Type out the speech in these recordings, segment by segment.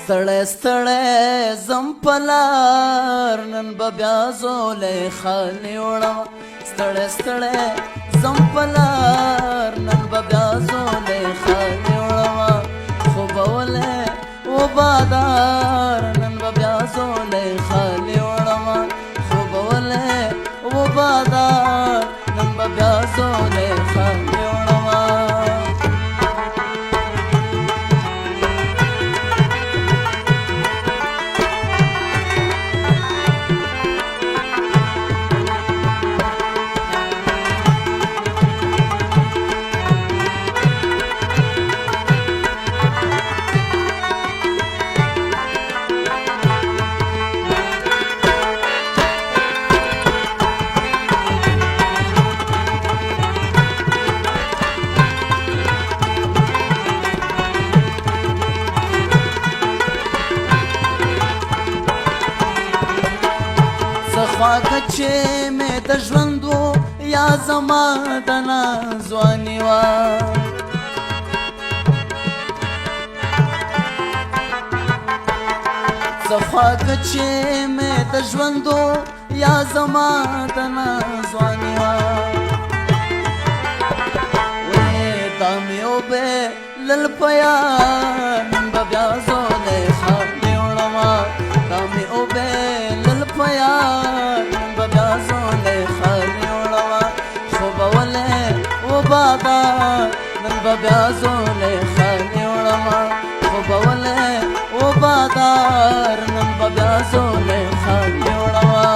ستړی ستړی زم په لار نن به بیا زولی خالي وړمه ستړی ستړی زم په لار نن به بیا زولی خالي وړمه خوبولی وبادار نن به بیا زولی خالي وړمه خوبولی وبادار نن به بیا زولی خالي وړمه خواږه چې مې د ژوند و یا زما د ناځواني وه څه خواږه چې مې د ژوند و یا زما د ناځواني وه وې دا مې وبېلل په یار نن به بیا زولی خالي وړمه دا مې وبېلل په یار نن به بیا زولی خالي وړمه خوبولی وبادار نن به بیا زولی خالي وړمه خوبولی وبادار نن به بیا زولی خالي وړمه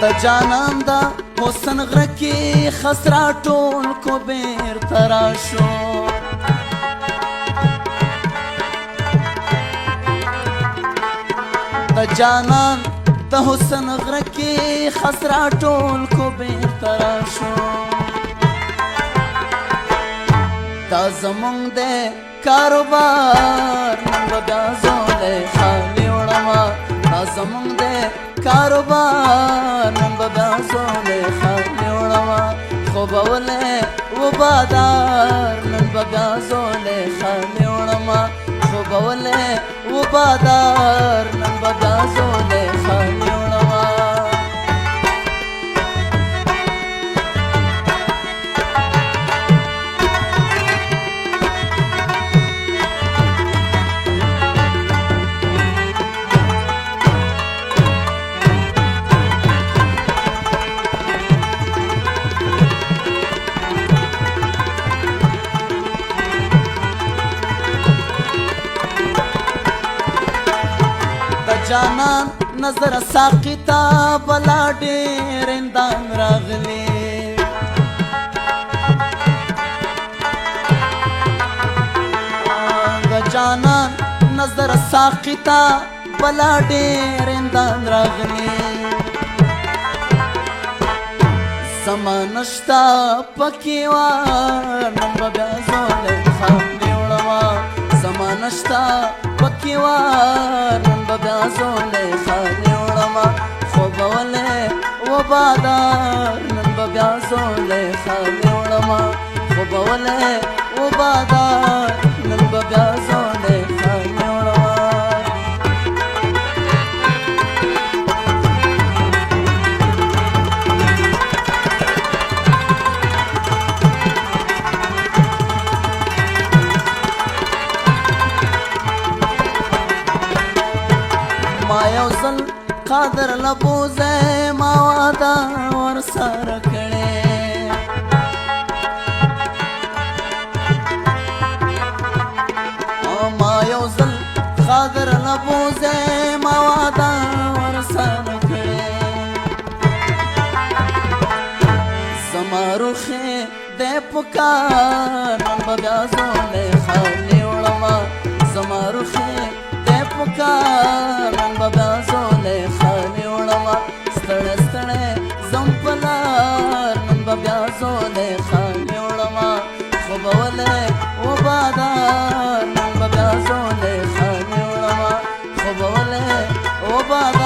د جانان دا حسن غره کې خسرا ټول کو بیرته راشو د جانان د حسن غره کې خسرا ټول کو بیرته راشو دا زمونږ د کاروبار نن به بیا زولی خالي وړمه دا زمونږ د کاروبار نن به بیا زولی خالي وړمه خوبولی وبادار نن به بیا زولی خالي وړمه خوبولی وبادار نن به بیا زولی خالي وړمه جانان نظر ساقی تا بلا ډېر اندام راغلی جانان نظر ساقی تا بلا ډېر اندام راغلی زما نشتا پکې وار نن به بیا زولی خالي وړمه زما نشتا پکې وار نن به بیا زولی خالي وړمه خوبولی وبادار نن به بیا زولی خالي وړمه خوبولی وبادار نن به بیا زولی خالي وړمه ما یو ځل قادر لبوزه ما واده ورسره کړې ما یو ځل قادر لبوزه ما واده ورسره کړې زما روخې د پکار نن به بیا زولی خالي وړمه زما روخې د پکار نن به بیا زولې خالي وړمه ستړی ستړی ځم په لار نن به بیا زولې خالي وړمه خوبولی و بادار نن به بیا زولې خالي وړمه خوبولی و بادار